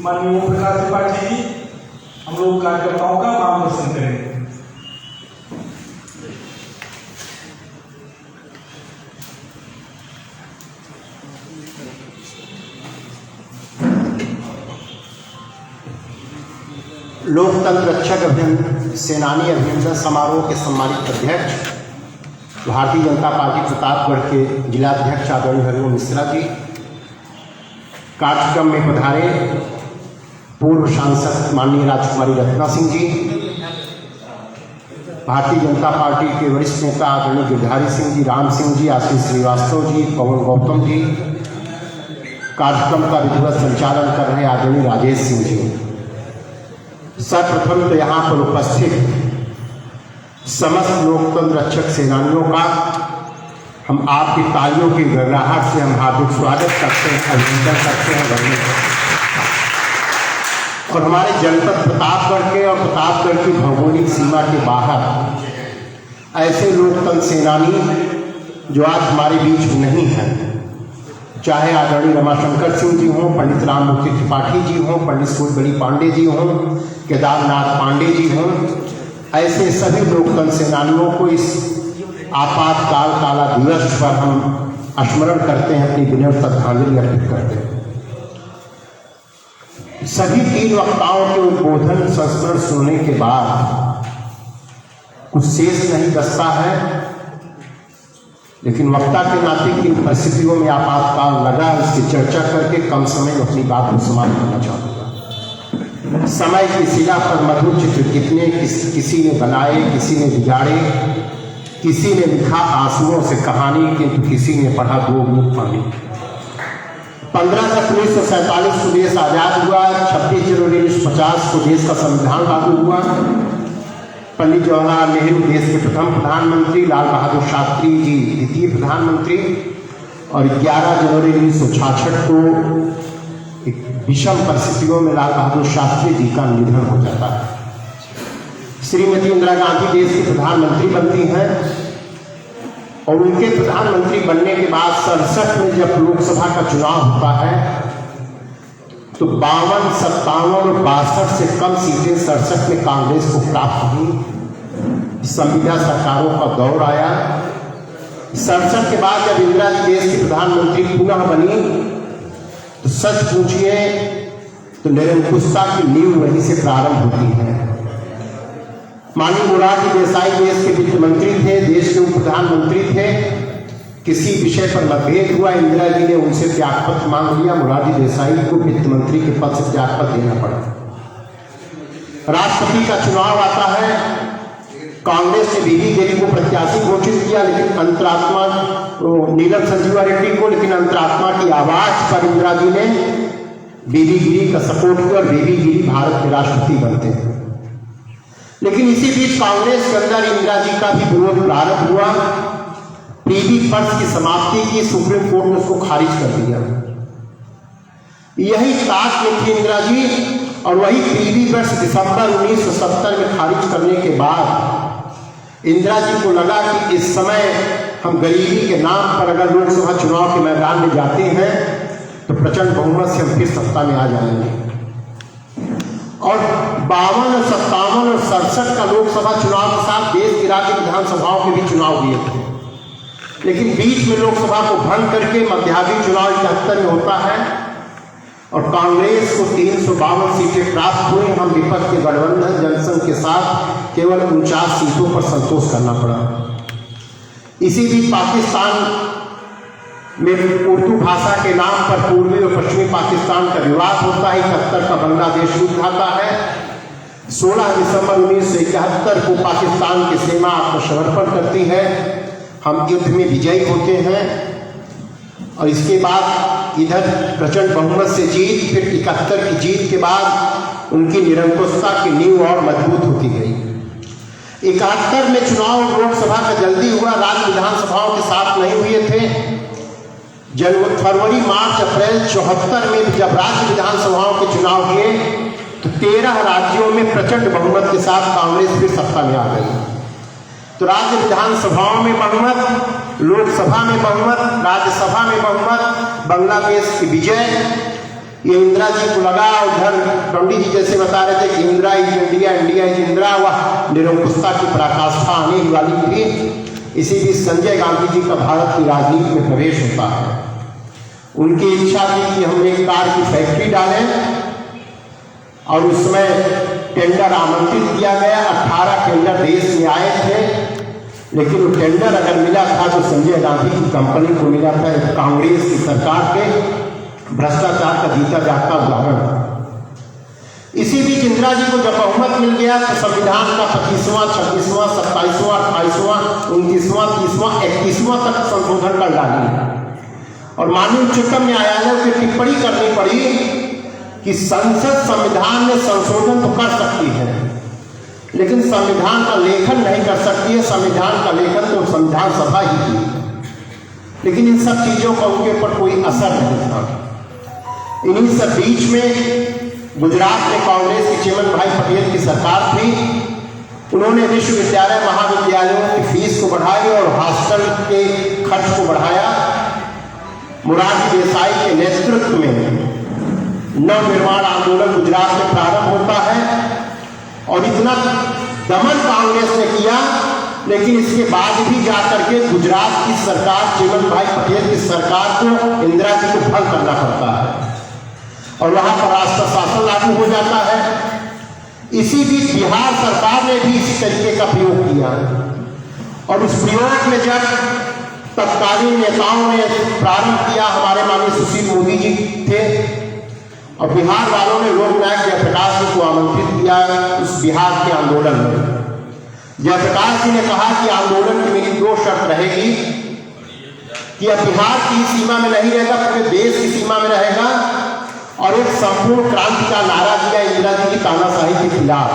माननीय ओम प्रकाश त्रिपाठी जी हम लोग कार्यकर्ताओं का मार्गदर्शन करेंगे। लोकतंत्र रक्षक अभिनंदन सेनानी अभिनंदन समारोह के सम्मानित अध्यक्ष भारतीय जनता पार्टी प्रतापगढ़ के जिलाध्यक्ष आदरणीय हरिओम मिश्रा जी, कार्यक्रम में पधारे पूर्व सांसद माननीय राजकुमारी रत्ना सिंह जी, भारतीय जनता पार्टी के वरिष्ठ नेता आदरणीय गिरधारी सिंह जी, राम सिंह जी, आशीष श्रीवास्तव जी, पवन गौतम जी, कार्यक्रम का विधिवत संचालन कर रहे आदरणीय राजेश सिंह जी। सर्वप्रथम तो यहाँ पर उपस्थित समस्त लोकतंत्र रक्षक सेनानियों का हम आपकी तालियों की गड़गड़ाहट से हम हार्दिक स्वागत करते हैं, अभिनंदन करते हैं। और हमारे जनपद प्रतापगढ़ के और प्रतापगढ़ की भौगोलिक सीमा के बाहर ऐसे लोकतंत्र सेनानी जो आज हमारे बीच नहीं हैं, चाहे आदरणीय रमाशंकर सिंह जी हों, पंडित राममूर्ति त्रिपाठी जी हों, पंडित सूर्यबली पांडे जी हों, केदारनाथ पांडे जी हों, ऐसे सभी लोकतंत्र सेनानियों को इस आपातकाल काला दिवस पर हम स्मरण करते हैं, अपनी विनम्र श्रद्धांजलि अर्पित करते हैं। सभी तीन वक्ताओं के उद्बोधन संस्मरण सुनने के बाद कुछ शेष नहीं बचता है, लेकिन वक्ता के नाते किन परिस्थितियों में आपातकाल लगा इसकी चर्चा करके कम समय में अपनी बात को समाप्त करना चाहूँगा। समय की शिला पर मधुर चित्र कितने किसी ने बनाए, किसी ने बिगाड़े, किसी ने लिखा आंसुओं से कहानी, किंतु किसी ने पढ़ा दो बूंद पानी। 15 अगस्त 1947 को देश आजाद हुआ, 26 जनवरी 1950 को देश का संविधान लागू हुआ। पंडित जवाहरलाल नेहरू देश के प्रथम प्रधानमंत्री, लाल बहादुर शास्त्री जी द्वितीय प्रधानमंत्री, और 11 जनवरी 1966 को एक विषम परिस्थितियों में लाल बहादुर शास्त्री जी का निधन हो जाता है। श्रीमती इंदिरा गांधी देश की प्रधानमंत्री बनती हैं और उनके प्रधानमंत्री बनने के बाद 67 में जब लोकसभा का चुनाव होता है तो 52, 57 और 62 से कम सीटें 67 में कांग्रेस को प्राप्त हुई। संविदा सरकारों का दौर आया। 67 के बाद जब इंदिरा जी देश की प्रधानमंत्री पुनः बनी तो सच पूछिए तो निरंकुशता की नींव वहीं से प्रारंभ होती है। माननीय मोरारजी देसाई देश के वित्त मंत्री थे, देश के उप प्रधानमंत्री थे। किसी विषय पर मतभेद हुआ, इंदिरा जी ने उनसे त्यागपत्र मांग लिया, मोरारजी देसाई को वित्त मंत्री के पद से त्यागपत्र देना पड़ा। राष्ट्रपति का चुनाव आता है, कांग्रेस ने बीबी गिरी को प्रत्याशी घोषित किया, लेकिन अंतरात्मा नीलम संजीवा रेड्डी को, लेकिन अंतरात्मा की आवाज पर इंदिरा जी ने बीबी गिरी का सपोर्ट किया और बीबी गिरी भारत के राष्ट्रपति बनते हैं। लेकिन इसी बीच कांग्रेस के अंदर इंदिरा जी का भी विरोध प्रारंभ हुआ। प्रीवी पर्स की समाप्ति की, सुप्रीम कोर्ट ने उसको खारिज कर दिया। यही ताश में थी इंदिरा जी, और वही प्रीवी पर्स दिसंबर 1970 में खारिज करने के बाद इंदिरा जी को लगा कि इस समय हम गरीबी के नाम पर अगर लोकसभा चुनाव के मैदान में जाते हैं तो प्रचंड बहुमत से हम फिर सत्ता में आ जाएंगे। और 52, 57 और 67 का लोकसभा चुनाव के साथ देश की राज्य विधानसभाओं के भी चुनाव हुए थे, लेकिन बीच में लोकसभा को भंग करके मध्यावधि चुनाव 71 में होता है और कांग्रेस को 352 सीटें प्राप्त हुई। हम विपक्ष के गठबंधन जनसंघ के साथ केवल 49 सीटों पर संतोष करना पड़ा। इसी बीच पाकिस्तान में उर्दू भाषा के नाम पर पूर्वी और पश्चिमी पाकिस्तान का विवाद होता है। 71 का बांग्लादेश युद्ध आता है। 16 दिसंबर 1971 को पाकिस्तान की सेना आत्मसमर्पण करती है। हम युद्ध में विजयी होते हैं और इसके बाद इधर प्रचंड बहुमत से जीत, फिर 71 की जीत के बाद उनकी निरंकुशता की नींव और मजबूत होती गई। 71 में चुनाव लोकसभा का जल्दी हुआ, राज्य विधानसभाओं के साथ नहीं हुए थे। जनवरी, फरवरी, मार्च, अप्रैल 74 में जब राज्य विधानसभाओं के चुनाव हुए तो 13 राज्यों में प्रचंड बहुमत के साथ कांग्रेस फिर सत्ता में आ गई। तो राज्य विधानसभाओं में बहुमत, लोकसभा में बहुमत, राज्यसभा में बहुमत, बांग्लादेश की विजय, ये इंदिरा जी को लगा, उधर पंडित जी जैसे बता रहे थे कि Indira is India, India is Indira, वह निरंकुशता की पराकाष्ठा आने ही वाली थी। इसी बीच संजय गांधी जी का भारत की राजनीति में प्रवेश होता है। उनकी इच्छा थी कि हम एक कार की फैक्ट्री डालें और उसमें टेंडर आमंत्रित किया गया। 18 टेंडर देश में आए थे, लेकिन वो टेंडर अगर मिला था तो संजय गांधी की कंपनी को मिला था। कांग्रेस की सरकार के भ्रष्टाचार का जीता जागता उदाहरण। इसी बीच इंदिरा जी को जब बहुमत मिल गया तो संविधान का 25वां, 26वां, 27वां, 28वां, 29वां, 30वां, 31वां तक संशोधन कर डाली और माननीय उच्चतम न्यायालय को टिप्पणी करनी पड़ी कि संसद संविधान में संशोधन तो कर सकती है, लेकिन संविधान का लेखन नहीं कर सकती है। संविधान का लेखन तो संविधान सभा ही की। लेकिन इन सब चीजों का उनके ऊपर कोई असर नहीं था। इन्हीं सब बीच में गुजरात में कांग्रेस के चिमन भाई पटेल की सरकार थी। उन्होंने विश्वविद्यालय महाविद्यालयों की फीस को बढ़ाई और हॉस्टल के खर्च को बढ़ाया। मोरारजी देसाई के नेतृत्व में नवनिर्माण आंदोलन गुजरात में प्रारंभ होता है और इतना दमन कांग्रेस ने किया, लेकिन इसके बाद भी जाकर के गुजरात की सरकार, चिमन भाई पटेल की सरकार को इंदिरा जी को भंग करना पड़ता है और वहां पर राष्ट्र शासन लागू हो जाता है। इसी बीच बिहार सरकार ने भी इसी तरीके का प्रयोग किया और उस प्रयोग में जब तत्कालीन नेताओं ने प्रारंभ किया, हमारे माननीय सुशील मोदी जी थे और बिहार वालों ने लोकनायक जयप्रकाश जी को आमंत्रित किया उस बिहार के आंदोलन में। जयप्रकाश जी ने कहा कि आंदोलन की मेरी 2 शर्त रहेगी कि अब बिहार की सीमा में नहीं रहेगा, पूरे देश की सीमा में रहेगा, और एक संपूर्ण क्रांति का नारा दिया इंदिरा जी की तानाशाही के खिलाफ।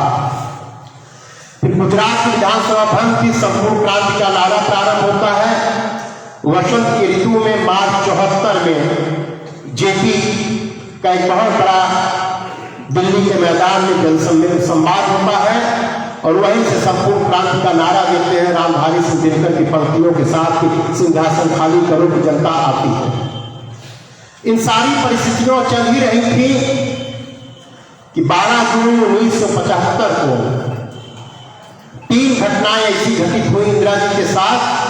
फिर गुजरात की विधानसभा भंग की, संपूर्ण क्रांति का नारा प्रारंभ होता है। वसंत की ऋतु में मार्च 74 में जेपी का एक बहुत बड़ा दिल्ली के मैदान में जनसम्मेलन संवाद होता है और वहीं से संपूर्ण क्रांति का नारा देते हैं रामधारी सिंह दिनकर की पंक्तियों के साथ कि सिंहासन खाली करो कि जनता आती है। इन सारी परिस्थितियों चल ही रही थी कि 12 जून 1975 को 3 घटनाएं ऐसी घटित हुई इंदिरा जी के साथ।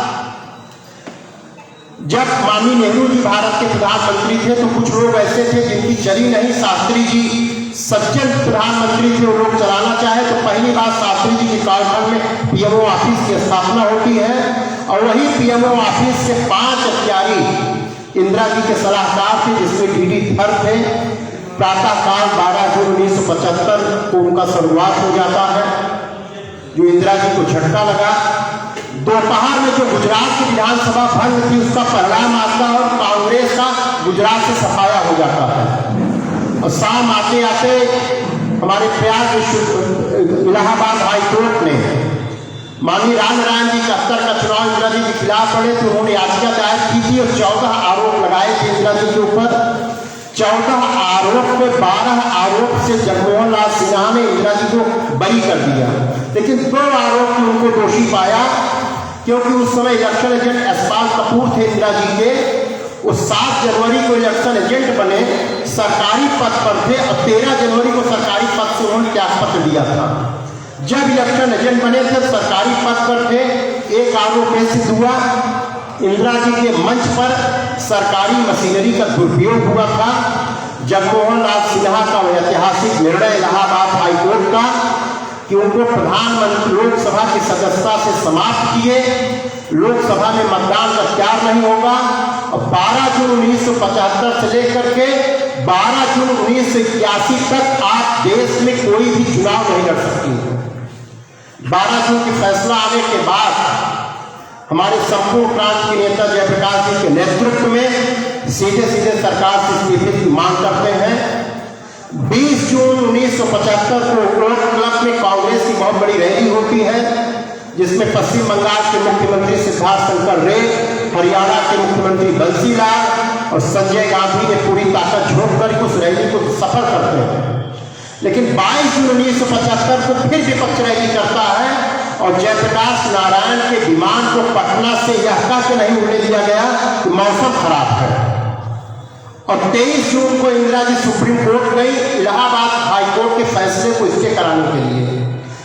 जब माननीय नेहरू जी भारत के प्रधानमंत्री थे तो कुछ लोग ऐसे थे जिनकी चली नहीं। शास्त्री जी सज्जन प्रधानमंत्री थे, वो लोग चलाना चाहे तो पहली बार शास्त्री जी के कार्यकाल में पीएमओ ऑफिस की स्थापना होती है और वही पीएमओ ऑफिस से 5 हथियारी इंदिरा जी के सलाहकार थे, जिसमें डीडी थर थे। प्रातःकाल 12 जून 1975 को उनका शुरुआत हो जाता है, जो इंदिरा जी को झटका लगा। दोपहर में जो गुजरात की विधानसभा भंग थी उसका परिणाम आता है और कांग्रेस का गुजरात से सफाया हो जाता है। और शाम आते आते हमारे प्रयाग इलाहाबाद हाईकोर्ट ने माननीय रामनारायण जी 71 का चुनाव इंदिरा जी के खिलाफ लड़े थे। उन्होंने याचिका दायर की थी और 14 आरोप लगाए थे इंदिरा जी के ऊपर। 14 आरोप में 12 आरोप से जगमोहन लाल सिन्हा ने इंदिरा जी को बरी कर दिया, लेकिन 2 आरोप में उनको दोषी पाया, क्योंकि उस समय इलेक्शन एजेंट यशपाल कपूर थे इंदिरा जी के। वो 7 जनवरी को इलेक्शन एजेंट बने, सरकारी पद पर थे और 13 जनवरी को सरकारी पद से उन्होंने त्यागपत्र दिया था। जब इलेक्शन एजेंट बने थे सरकारी पद पर थे। एक आरोप सिद्ध हुआ, इंदिरा जी के मंच पर सरकारी मशीनरी का दुरुपयोग हुआ था। जगमोहन लाल सिन्हा का वह ऐतिहासिक निर्णय इलाहाबाद हाईकोर्ट का कि उनको प्रधानमंत्री लोकसभा की सदस्यता से समाप्त किए, लोकसभा में मतदान का अख्तियार नहीं होगा और 12 जून 1975 से लेकर के 12 जून 1981 तक आप देश में कोई भी चुनाव नहीं लड़ सकती। 12 जून की फैसला आने के बाद हमारे संपूर्ण प्रांत के नेता जयप्रकाश जी के नेतृत्व में सीधे सीधे सरकार से इस्तीफे की मांग करते हैं। 20 जून 1975 को ओक क्लब में कांग्रेस की बहुत बड़ी रैली होती है, जिसमें पश्चिम बंगाल के मुख्यमंत्री सिद्धार्थ शंकर रे, हरियाणा के मुख्यमंत्री बंसी लाल और संजय गांधी ने पूरी ताकत झोंक कर उस रैली को सफल करते हैं। लेकिन 22 जून 1975 को फिर विपक्ष रैली करता है और जयप्रकाश नारायण के विमान को पटना से यह कह के नहीं उड़ने दिया गया कि मौसम खराब है और 23 जून को इंदिरा जी सुप्रीम कोर्ट गई इलाहाबाद हाई कोर्ट के फैसले को स्टे कराने के लिए,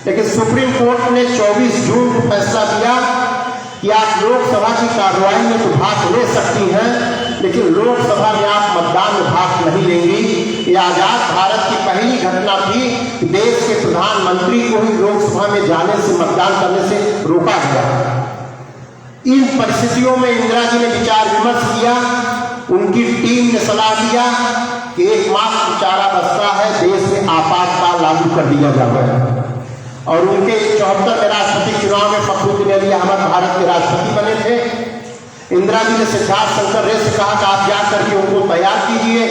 लेकिन सुप्रीम कोर्ट ने 24 जून को फैसला दिया कि आप लोकसभा की कार्रवाई में तो भाग ले सकती हैं, लेकिन लोकसभा में आप मतदान में भाग नहीं लेंगी। यह आजाद भारत की पहली घटना थी कि देश के प्रधानमंत्री को ही लोकसभा में जाने से, मतदान करने से रोका गया। इन परिस्थितियों में इंदिरा जी ने विचार विमर्श किया, उनकी टीम ने सलाह दिया कि एकमात्र चारा बचता है, देश में आपातकाल लागू कर दिया जाए। और उनके 74 में राष्ट्रपति चुनाव में फखरुद्दीन अली अहमद भारत के राष्ट्रपति बने थे। इंदिरा जी ने सिद्धार्थ शंकर रे से कहा कि आप जाकर के उनको तैयार कीजिए।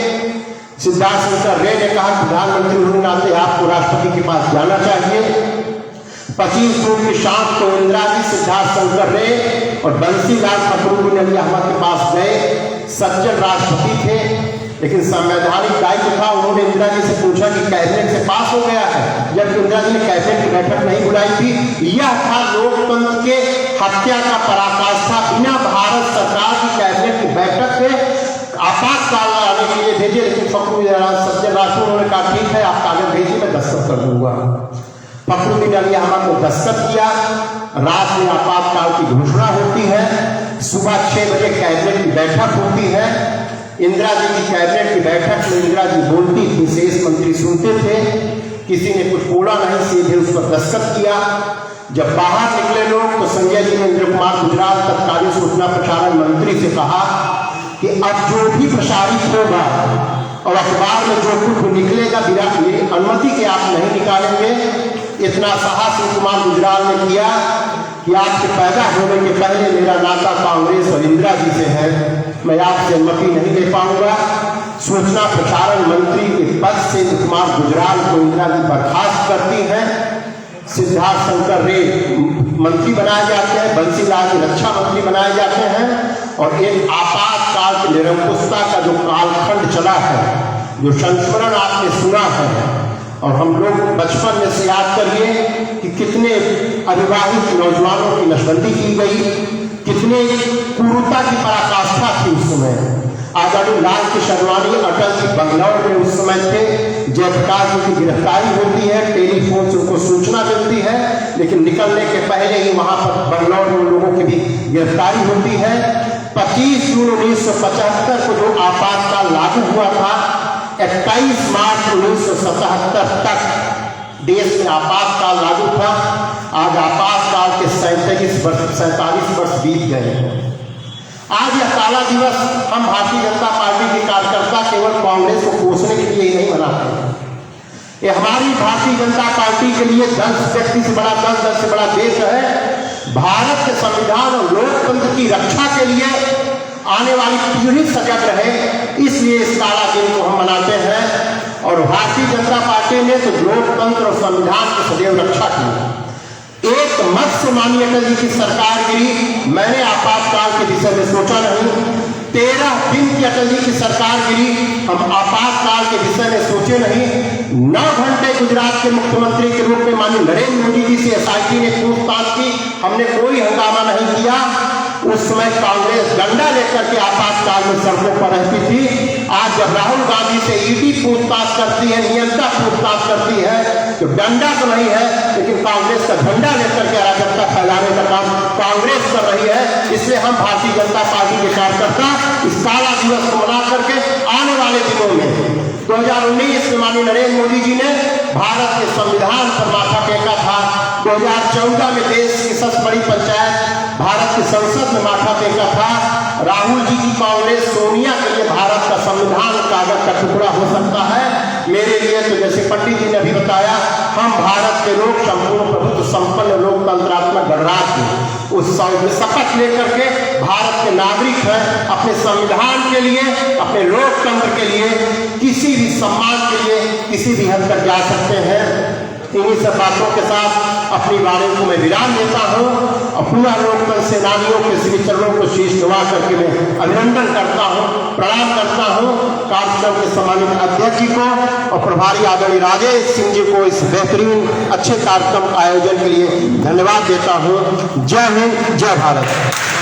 सिद्धार्थ शंकर रे ने कहा प्रधानमंत्री होने नाते आपको राष्ट्रपति के पास जाना चाहिए। 25 जून की शाम को इंदिरा जी, सिद्धार्थ शंकर रे और बंसीलाल फखरुद्दीन अली अहमद के पास गए। सज्जन राष्ट्रपति थे, लेकिन संवैधानिक दायित्व था। उन्होंने इंदिरा जी से पूछा कि कैबिनेट से पास हो गया है, जबकि इंदिरा जी ने कैबिनेट की बैठक नहीं बुलाई थी। यह था लोकतंत्र के हत्या का पराकाष्ठा। बिना भारत सरकार की कैबिनेट की बैठक के आपातकाल लाने के लिए भेजे, लेकिन सज्जन राष्ट्रपति उन्होंने कहा ठीक है, आप कागज भेजिए, मैं दस्तखत कर दूंगा। फखरुद्दीन अली अहमद ने दस्तखत किया। रात में आपातकाल की घोषणा होती है। सुबह 6 बजे कैबिनेट की बैठक होती है। इंदिरा जी की कैबिनेट की बैठक में इंदिरा जी बोलती थी, शेष मंत्री सुनते थे। किसी ने कुछ बोला नहीं, सीधे उस पर दस्तखत किया। जब बाहर निकले लोग तो संजय जी ने इंद्र कुमार गुजराल तत्कालीन सूचना प्रसारण मंत्री से कहा कि अब जो भी प्रसारित होगा और अखबार में जो कुछ निकलेगा, मेरी अनुमति के आप नहीं निकालेंगे। इतना साहस कुमार गुजराल ने किया कि आपके पैदा होने के पहले मेरा नाता कांग्रेस और इंदिरा जी से है, मैं आपसे अनुमति नहीं ले पाऊंगा। सूचना प्रसारण मंत्री के पद से कुमार गुजराल को इंदिरा जी बर्खास्त करती हैं। सिद्धार्थ शंकर रे मंत्री बनाए जाते हैं, बंसीलाल जी रक्षा मंत्री बनाए जाते हैं। और एक आपातकाल की निरंकुशता का जो कालखंड चला है, जो संस्मरण आपने सुना है, और हम लोग बचपन में से याद करिए कि कितने अविवाहित नौजवानों की नसबंदी की गई, कितने क्रूरता की पराकाष्ठा थी उस समय। आजादी लाल कृष्ण आडवाणी, अटल जी बंगलौर में उस समय थे। जयप्रकाश जी की गिरफ्तारी होती है, टेलीफोन से उनको सूचना मिलती है, लेकिन निकलने के पहले ही वहां पर बंगलौर में लोगों की भी गिरफ्तारी होती है। 25 जून 1975 को जो आपातकाल लागू हुआ था, 21 मार्च 1977 तक देश में आपातकाल लागू था। आज आपातकाल के 47 वर्ष बीत गए। आज यह काला दिवस हम भारतीय जनता पार्टी के कार्यकर्ता केवल कांग्रेस को कोसने के लिए ही नहीं मनाते। ये हमारी भारतीय जनता पार्टी के लिए 10 व्यक्ति से बड़ा 10 से बड़ा देश है। भारत के संविधान और लोकतंत्र की रक्षा के लिए आने वाली पीढ़ी सजग रहे, इसलिए इस काला दिन को हम मनाते हैं। और भारतीय जनता पार्टी ने तो लोकतंत्र और संविधान की सदैव रक्षा की। एक मत से माननीय अटल जी की सरकार गिरी, मैंने आपातकाल के विषय में सोचा नहीं। 13 दिन की अटल जी की सरकार गिरी, हम आपातकाल के विषय में सोचे नहीं। 9 घंटे गुजरात के मुख्यमंत्री के रूप में माननीय नरेंद्र मोदी जी से SIT ने पूछताछ की, हमने कोई हंगामा नहीं किया। उस समय कांग्रेस डंडा लेकर के आपातकाल में सड़कों पर रहती थी। आज जब राहुल गांधी से ED पूछताछ करती है, नियंत्रण पूछताछ करती है, तो डंडा तो नहीं है, लेकिन कांग्रेस का झंडा लेकर के अराजकता फैलाने का काम कांग्रेस कर रही है। इसलिए हम भारतीय जनता पार्टी के कार्यकर्ता इस काला दिवस को मना करके आने वाले दिनों में 2019 में माननीय नरेंद्र मोदी जी ने भारत के संविधान पर माथा टेका था। 2014 में देश की सबसे बड़ी पंचायत भारत की संसद में माथा टेका था। राहुल जी की कांग्रेस सोनिया के लिए भारत का संविधान कागज का टुकड़ा हो सकता है, मेरे लिए तो जैसे पंडित जी ने अभी बताया, हम भारत के लोग संपूर्ण प्रभुत्व संपन्न लोकतंत्रात्मक गणराज्य उस शपथ लेकर के भारत के नागरिक हैं। अपने संविधान के लिए, अपने लोकतंत्र के लिए, किसी भी सम्मान के लिए किसी भी हद तक जा सकते हैं। इन्हीं सब बातों के साथ अपनी वाणी को मैं विराम देता हूँ और पूरा लोकतंत्र सेनानियों के श्री चरणों को शीश नवा करके मैं अभिनंदन करता हूँ, प्रणाम करता हूँ। कार्यक्रम के सम्मानित अध्यक्ष जी को और प्रभारी आदरणीय राजेश सिंह जी को इस बेहतरीन अच्छे कार्यक्रम आयोजन के लिए धन्यवाद देता हूँ। जय हिंद, जय भारत।